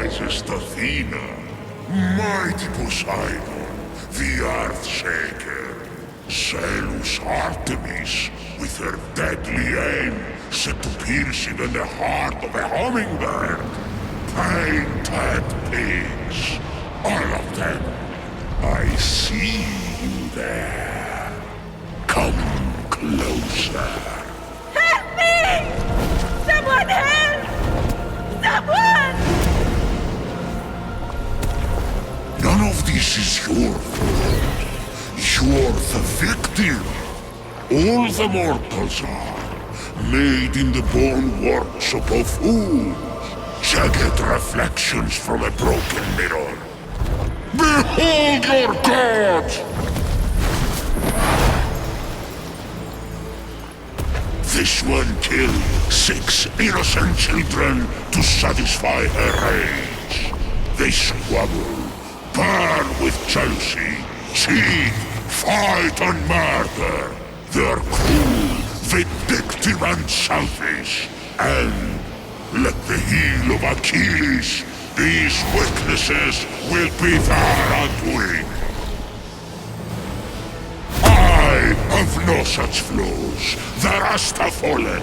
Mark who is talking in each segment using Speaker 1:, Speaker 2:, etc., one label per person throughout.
Speaker 1: wisest Athena, mighty Poseidon, the Earthshaker, zealous Artemis, with her deadly aim set to pierce even the heart of a hummingbird, painted pigs, all of them. I see you there. Come closer.
Speaker 2: Help me! Someone help! Someone!
Speaker 1: None of this is your fault. You're the victim. All the mortals are, made in the bone workshop of fools. Jagged reflections from a broken mirror. Behold your god! This one killed 6 innocent children to satisfy her rage. They squabble, burn with jealousy, cheat, fight and murder. They're cruel, vindictive and selfish. And, like the heel of Achilles, these weaknesses will be their undoing. I have no such flaws. The rest have fallen.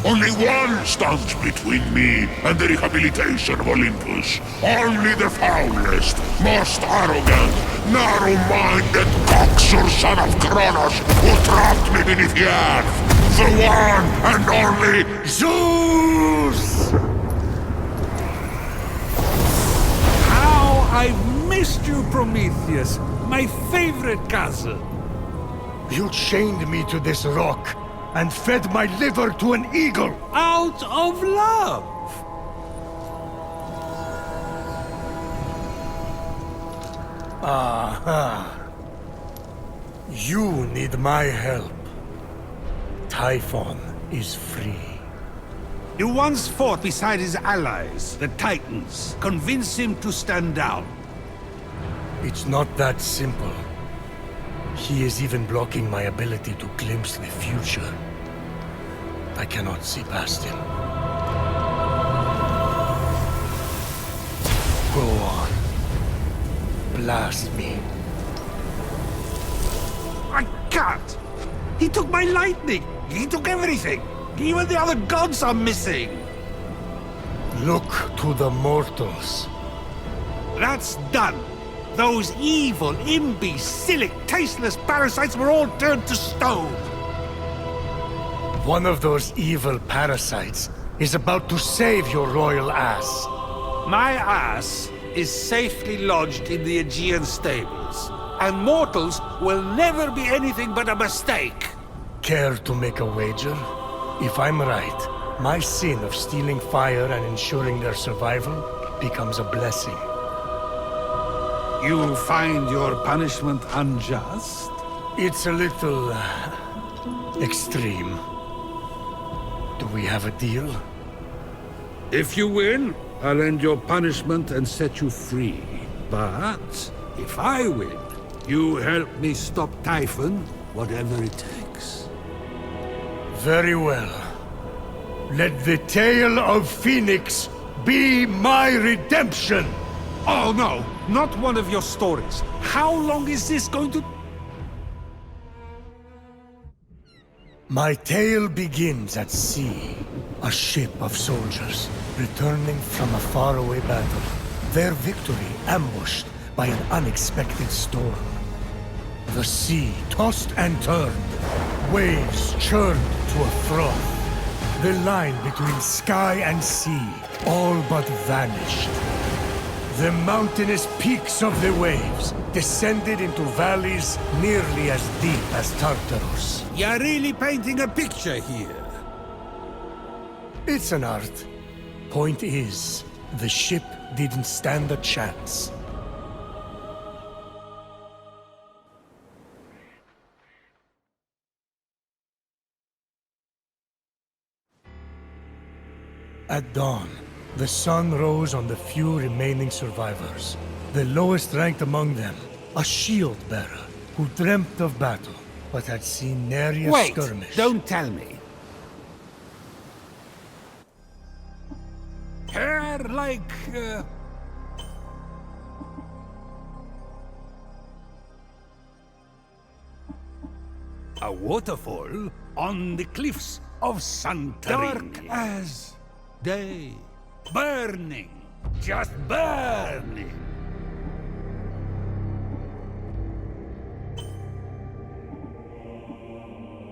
Speaker 1: Only one stands between me and the rehabilitation of Olympus. Only the foulest, most arrogant, narrow-minded coxswain son of Kronos who trapped me beneath the earth. The one and only Zeus!
Speaker 3: How I've missed you, Prometheus, my favorite cousin.
Speaker 4: You chained me to this rock and fed my liver to an eagle!
Speaker 3: Out of love!
Speaker 4: Aha. You need my help. Typhon is free.
Speaker 3: You once fought beside his allies, the Titans. Convince him to stand down.
Speaker 4: It's not that simple. He is even blocking my ability to glimpse the future. I cannot see past him. Go on. Blast me.
Speaker 3: I can't! He took my lightning! He took everything! Even the other gods are missing!
Speaker 4: Look to the mortals.
Speaker 3: That's done! Those evil, imbecilic, tasteless parasites were all turned to stone!
Speaker 4: One of those evil parasites is about to save your royal ass.
Speaker 3: My ass is safely lodged in the Aegean stables, and mortals will never be anything but a mistake.
Speaker 4: Care to make a wager? If I'm right, my sin of stealing fire and ensuring their survival becomes a blessing.
Speaker 3: You find your punishment unjust?
Speaker 4: It's a little... extreme. Do we have a deal?
Speaker 3: If you win, I'll end your punishment and set you free. But if I win, you help me stop Typhon, whatever it takes.
Speaker 4: Very well. Let the tale of Phoenix be my redemption!
Speaker 3: Oh no, not one of your stories. How long is this going to...
Speaker 4: My tale begins at sea. A ship of soldiers, returning from a faraway battle. Their victory ambushed by an unexpected storm. The sea tossed and turned. Waves churned to a froth. The line between sky and sea all but vanished. The mountainous peaks of the waves descended into valleys nearly as deep as Tartarus.
Speaker 3: You're really painting a picture here.
Speaker 4: It's an art. Point is, the ship didn't stand a chance. At dawn, the sun rose on the few remaining survivors. The lowest ranked among them, a shield-bearer who dreamt of battle, but had seen nary a
Speaker 3: Wait,
Speaker 4: skirmish.
Speaker 3: don't tell me. Hair like a waterfall on the cliffs of Santorini. Dark as day. Burning. Just burning.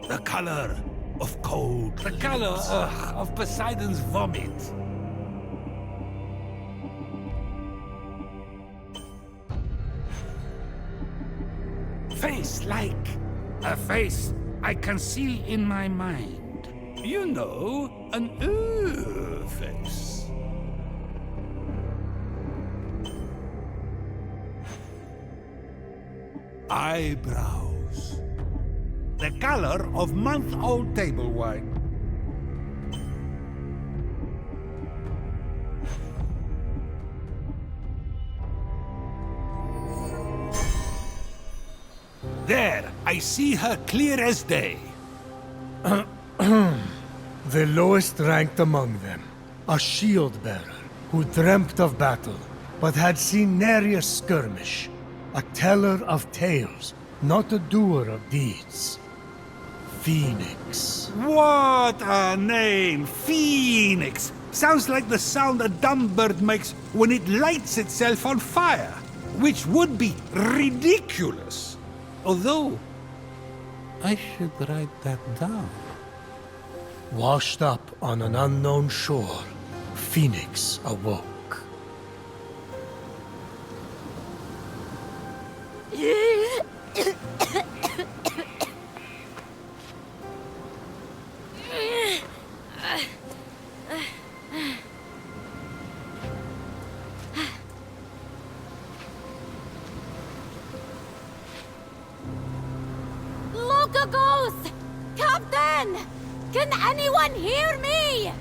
Speaker 3: The color of cold. The color of Poseidon's vomit. Face like a face I can see in my mind. You know, an face. Eyebrows. The color of month-old table wine. There, I see her clear as day.
Speaker 4: The lowest ranked among them, a shield-bearer who dreamt of battle, but had seen nary a skirmish. A teller of tales, not a doer of deeds. Fenyx.
Speaker 3: What a name! Phoenix! Sounds like the sound a dumb bird makes when it lights itself on fire, which would be ridiculous. Although, I should write that down.
Speaker 4: Washed up on an unknown shore, Fenyx awoke.
Speaker 2: Look a ghost! Captain! Can anyone hear me?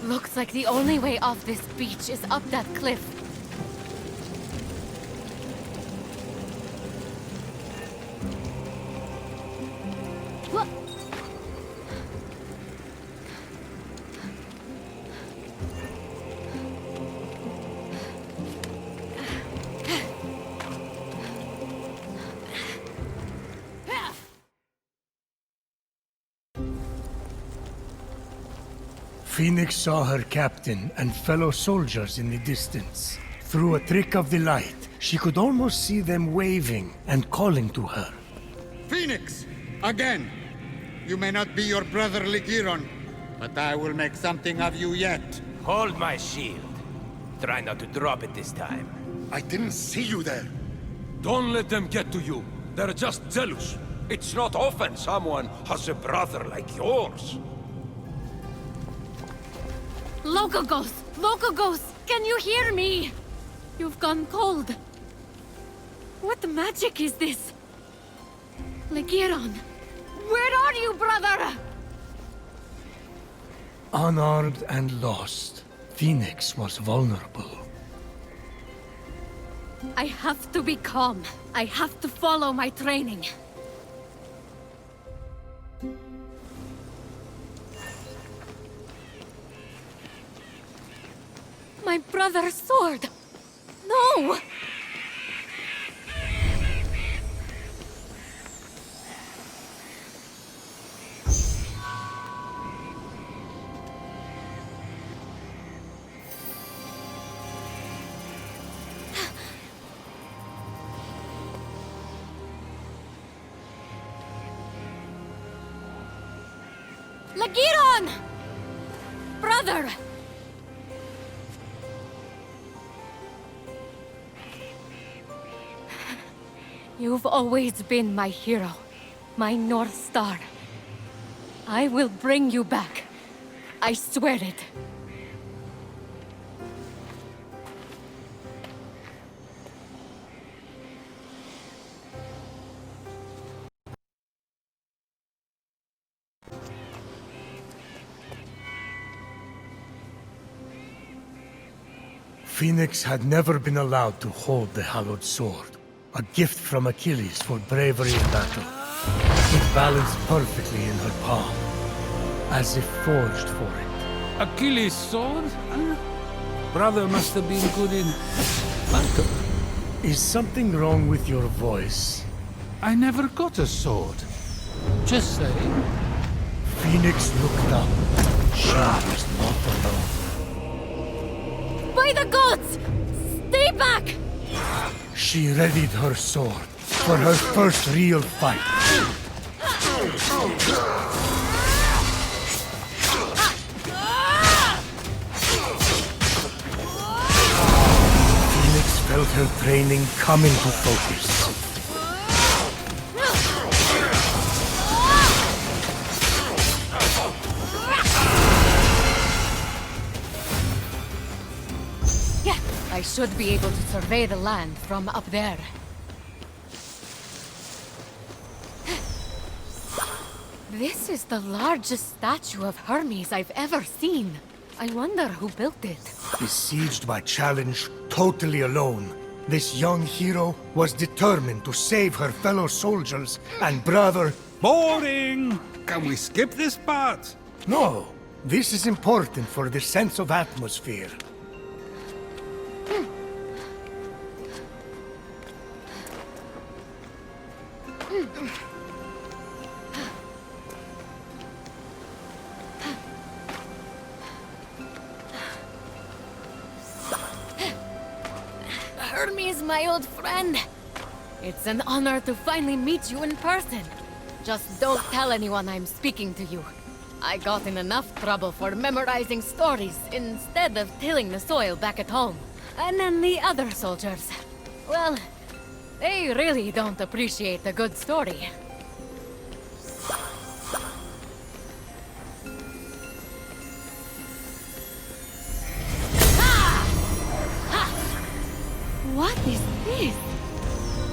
Speaker 2: Looks like the only way off this beach is up that cliff. What?
Speaker 4: Fenyx saw her captain and fellow soldiers in the distance. Through a trick of the light, she could almost see them waving and calling to her.
Speaker 5: Fenyx! Again! You may not be your brother Ligiron, but I will make something of you yet.
Speaker 6: Hold my shield. Try not to drop it this time.
Speaker 1: I didn't see you there.
Speaker 7: Don't let them get to you. They're just jealous. It's not often someone has a brother like yours.
Speaker 2: Local ghost! Local ghost! Can you hear me? You've gone cold. What magic is this? Legiron! Where are you, brother?
Speaker 4: Unarmed and lost, Fenyx was vulnerable.
Speaker 2: I have to be calm. I have to follow my training. My brother's sword! No! Lagiron! Brother! You've always been my hero, my North Star. I will bring you back. I swear it.
Speaker 4: Fenyx had never been allowed to hold the hallowed sword. A gift from Achilles for bravery in battle. It balanced perfectly in her palm, as if forged for it.
Speaker 3: Achilles' sword? Huh? Brother must have been good in battle.
Speaker 4: Is something wrong with your voice?
Speaker 3: I never got a sword. Just saying.
Speaker 4: Phoenix looked up. She was not alone.
Speaker 2: By the gods! Stay back!
Speaker 4: She readied her sword for her first real fight. Phoenix felt her training come into focus.
Speaker 2: Yeah, I should be able to survey the land from up there. This is the largest statue of Hermes I've ever seen. I wonder who built it.
Speaker 4: Besieged by challenge, totally alone, this young hero was determined to save her fellow soldiers and brother.
Speaker 3: Boring! Can we skip this part?
Speaker 4: No, this is important for the sense of atmosphere.
Speaker 2: Hermes, my old friend. It's an honor to finally meet you in person. Just don't tell anyone I'm speaking to you. I got in enough trouble for memorizing stories instead of tilling the soil back at home. And then the other soldiers, well, they really don't appreciate a good story. What is this?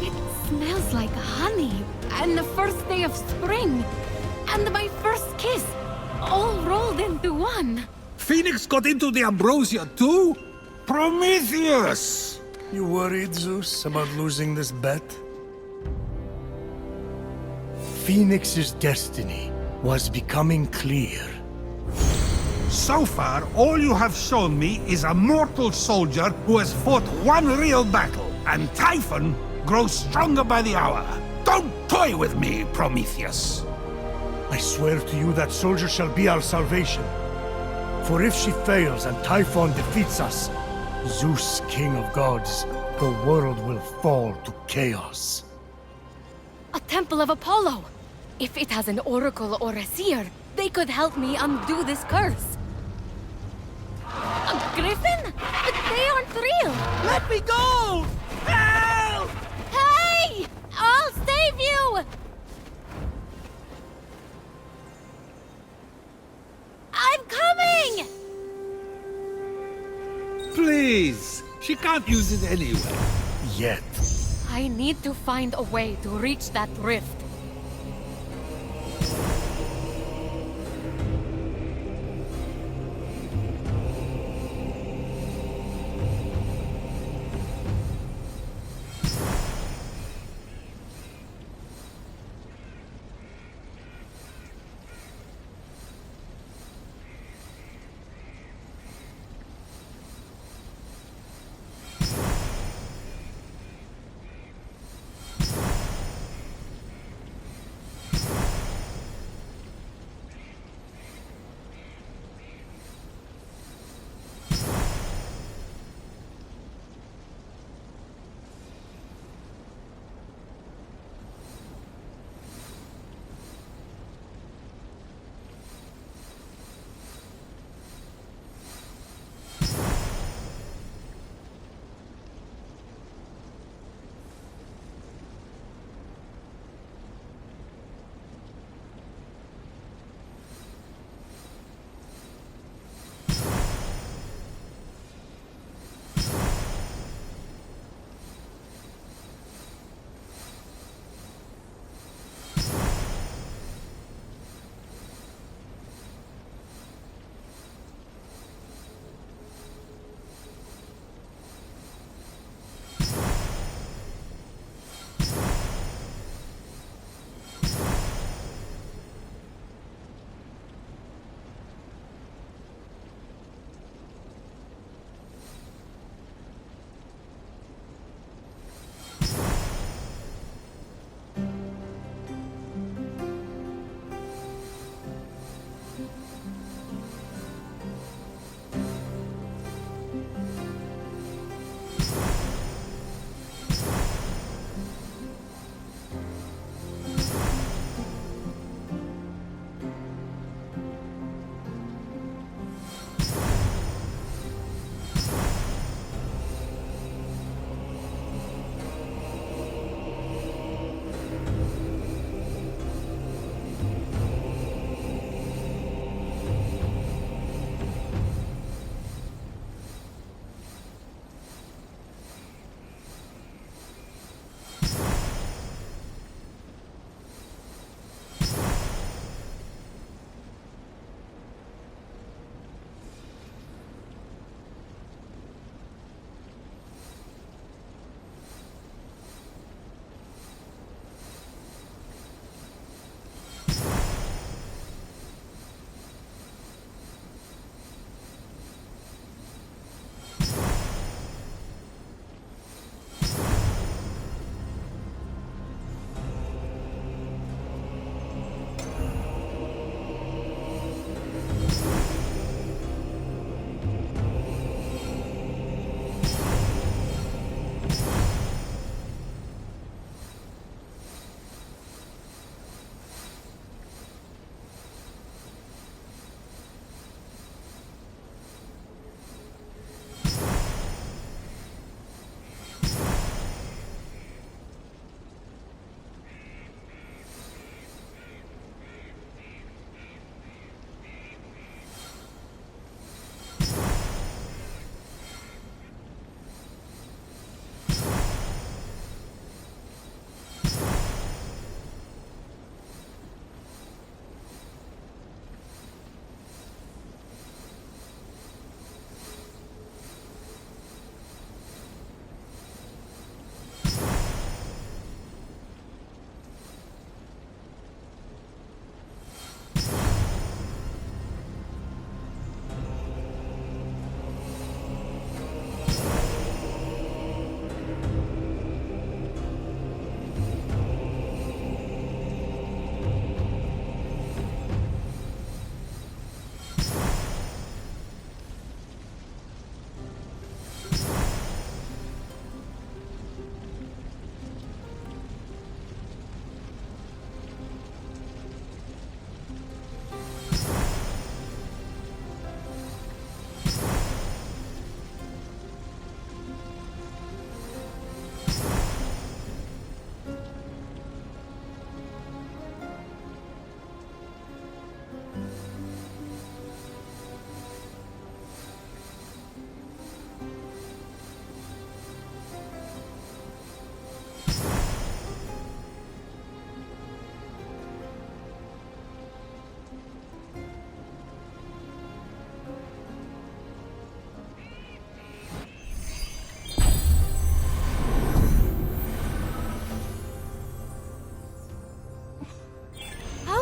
Speaker 2: It smells like honey, and the first day of spring, and my first kiss, all rolled into one.
Speaker 3: Phoenix got into the ambrosia too? Prometheus!
Speaker 4: You worried, Zeus, about losing this bet? Phoenix's destiny was becoming clear.
Speaker 3: So far, all you have shown me is a mortal soldier who has fought one real battle, and Typhon grows stronger by the hour. Don't toy with me, Prometheus!
Speaker 4: I swear to you that soldier shall be our salvation. For if she fails and Typhon defeats us, Zeus, king of gods, the world will fall to chaos.
Speaker 2: A temple of Apollo. If it has an oracle or a seer, they could help me undo this curse. A griffin? But they aren't real.
Speaker 3: Let me go! Help!
Speaker 2: Hey! I'll save you! I'm coming!
Speaker 3: Please! She can't use it anyway.
Speaker 4: Yet.
Speaker 2: I need to find a way to reach that rift.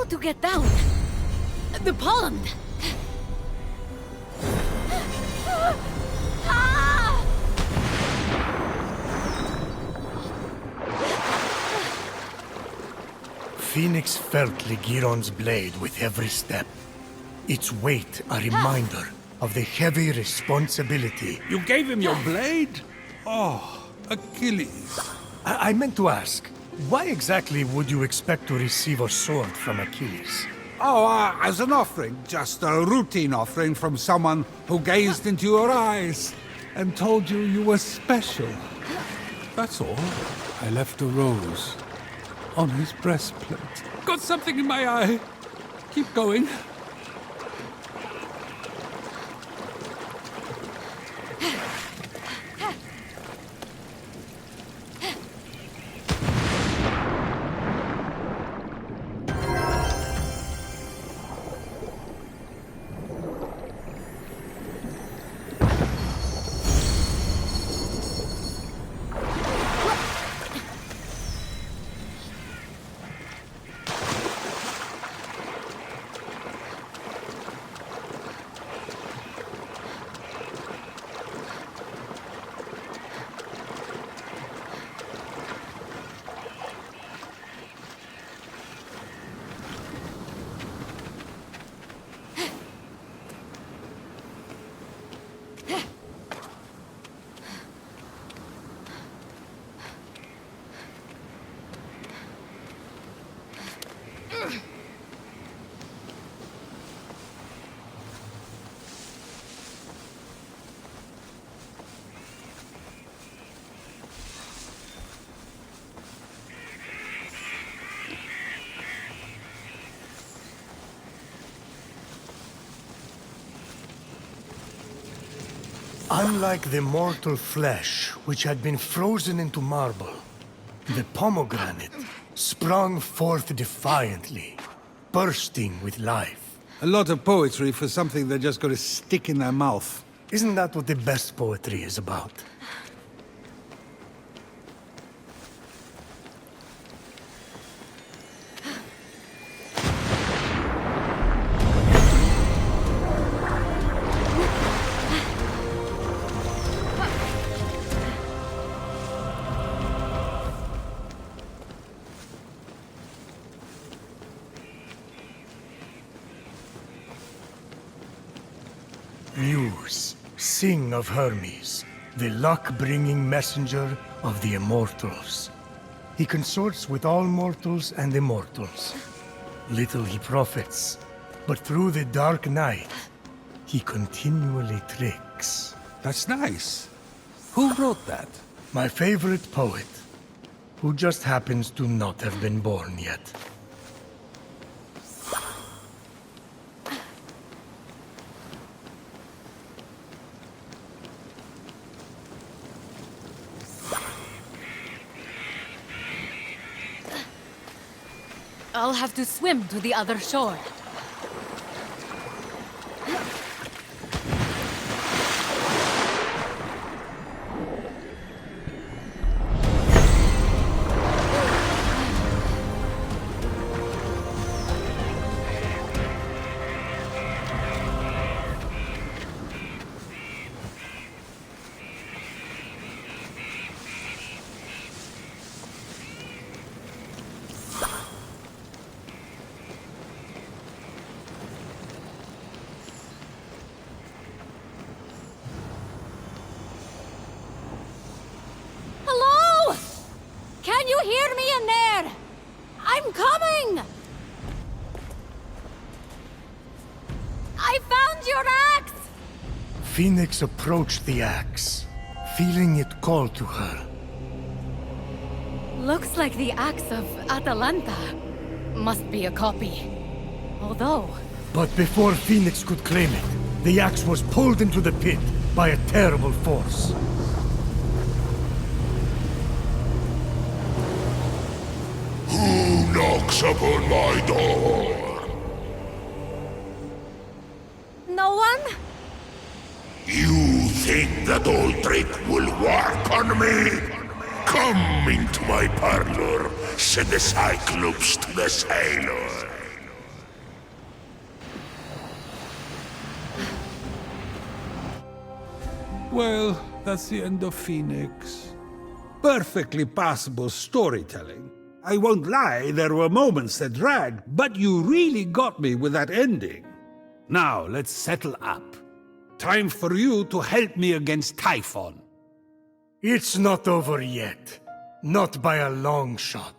Speaker 2: to get down? The pond! Ah!
Speaker 4: Phoenix felt Legiron's blade with every step. Its weight a reminder of the heavy responsibility.
Speaker 3: You gave him your blade? Oh, Achilles.
Speaker 4: I meant to ask, why exactly would you expect to receive a sword from Achilles?
Speaker 3: Oh, as an offering. Just a routine offering from someone who gazed into your eyes and told you you were special. That's all. I left a rose on his breastplate. Got something in my eye. Keep going.
Speaker 4: Unlike the mortal flesh, which had been frozen into marble, the pomegranate sprung forth defiantly, bursting with life.
Speaker 3: A lot of poetry for something they're just going to stick in their mouth.
Speaker 4: Isn't that what the best poetry is about? Muse, sing of Hermes, the luck-bringing messenger of the Immortals. He consorts with all mortals and immortals. Little he profits, but through the dark night, he continually tricks.
Speaker 3: That's nice. Who wrote that?
Speaker 4: My favorite poet, who just happens to not have been born yet.
Speaker 2: I'll have to swim to the other shore. Can you hear me in there? I'm coming! I found your axe!
Speaker 4: Phoenix approached the axe, feeling it call to her.
Speaker 2: Looks like the axe of Atalanta. Must be a copy. Although...
Speaker 4: But before Phoenix could claim it, the axe was pulled into the pit by a terrible force.
Speaker 1: Who knocks upon my door?
Speaker 2: No one?
Speaker 1: You think that old trick will work on me? Come into my parlor, said the Cyclops to the sailor.
Speaker 3: Well, that's the end of Phoenix. Perfectly passable storytelling. I won't lie, there were moments that dragged, but you really got me with that ending. Now, let's settle up. Time for you to help me against Typhon.
Speaker 4: It's not over yet. Not by a long shot.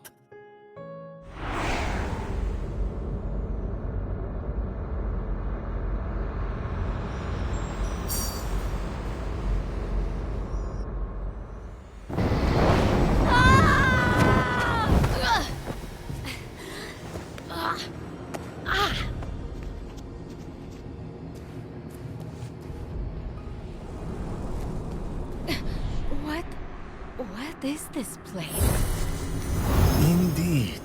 Speaker 2: What is this place?
Speaker 4: Indeed.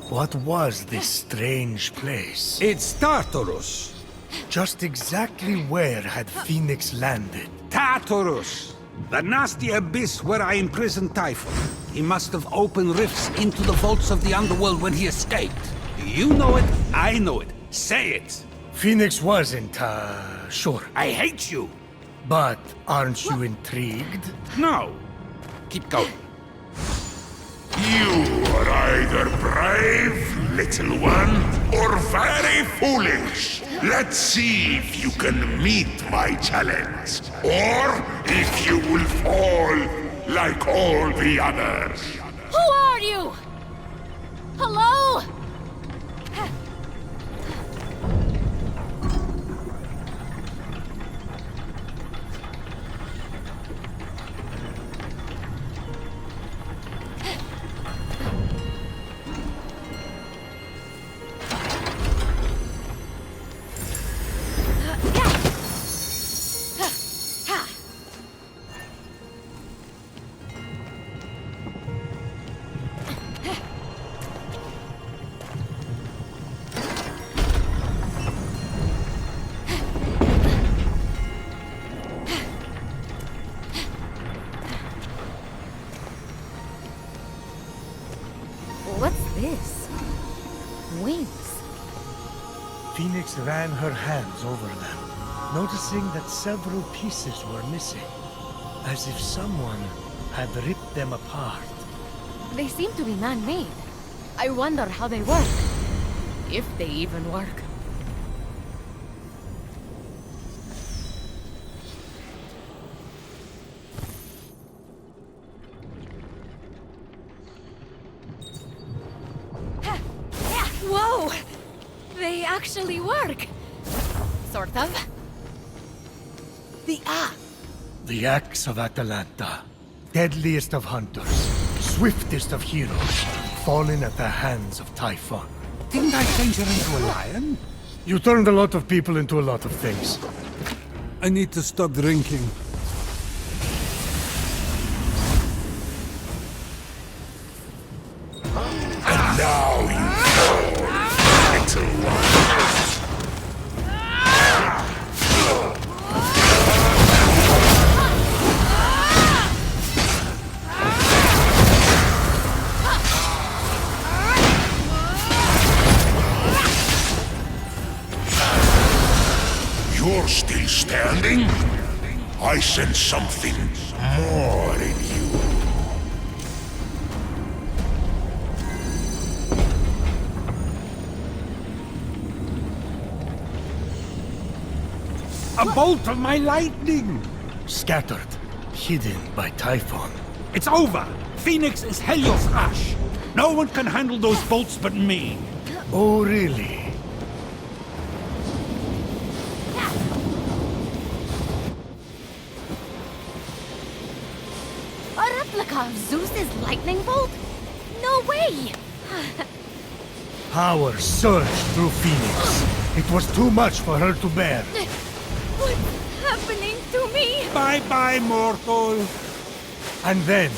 Speaker 4: What was this strange place?
Speaker 3: It's Tartarus.
Speaker 4: Just exactly where had Phoenix landed?
Speaker 3: Tartarus! The nasty abyss where I imprisoned Typhon. He must have opened rifts into the vaults of the underworld when he escaped. You know it, I know it. Say it!
Speaker 4: Phoenix wasn't, sure.
Speaker 3: I hate you!
Speaker 4: But aren't you intrigued?
Speaker 3: No! Keep going.
Speaker 1: You are either brave, little one, or very foolish. Let's see if you can meet my challenge, or if you will fall like all the others.
Speaker 2: Who are you? Hello? What's this? Wings.
Speaker 4: Phoenix ran her hands over them, noticing that several pieces were missing, as if someone had ripped them apart.
Speaker 2: They seem to be man-made. I wonder how they work. If they even work. Whoa! They actually work! Sort of.
Speaker 4: The axe of Atalanta, deadliest of hunters, swiftest of heroes, fallen at the hands of Typhon.
Speaker 3: Didn't I change her into a lion?
Speaker 4: You turned a lot of people into a lot of things.
Speaker 3: I need to stop drinking.
Speaker 1: And now you fall, little one. You're still standing? I sense something more in you.
Speaker 3: A bolt of my lightning!
Speaker 4: Scattered, hidden by Typhon.
Speaker 3: It's over! Phoenix is Helios Ash! No one can handle those bolts but me!
Speaker 4: Oh, really?
Speaker 2: A replica of Zeus's lightning bolt? No way!
Speaker 4: Power surged through Phoenix. It was too much for her to bear.
Speaker 2: What's happening to me?
Speaker 3: Bye-bye, mortal!
Speaker 4: And then,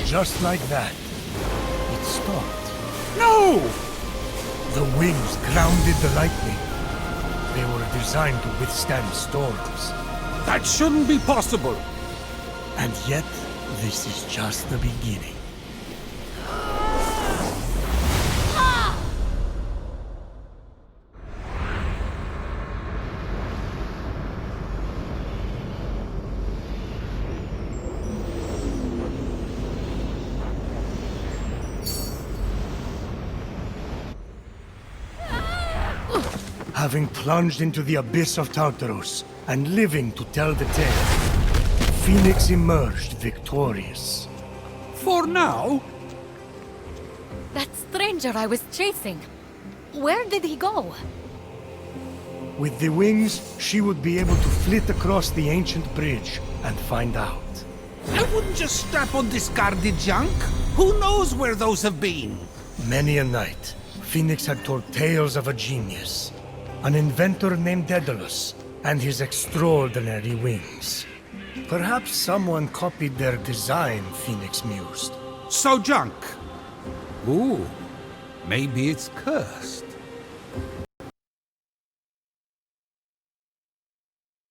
Speaker 4: just like that, it stopped.
Speaker 3: No!
Speaker 4: The wings grounded the lightning. They were designed to withstand storms.
Speaker 3: That shouldn't be possible!
Speaker 4: And yet, this is just the beginning. Having plunged into the abyss of Tartarus and living to tell the tale, Fenyx emerged victorious.
Speaker 3: For now,
Speaker 2: That stranger I was chasing. Where did he go?
Speaker 4: With the wings, she would be able to flit across the ancient bridge and find out.
Speaker 8: I wouldn't just strap on discarded junk. Who knows where those have been?
Speaker 4: Many a night, Fenyx had told tales of a genius, an inventor named Daedalus, and his extraordinary wings. Perhaps someone copied their design, Fenyx mused.
Speaker 8: So junk.
Speaker 3: ooh, maybe it's cursed.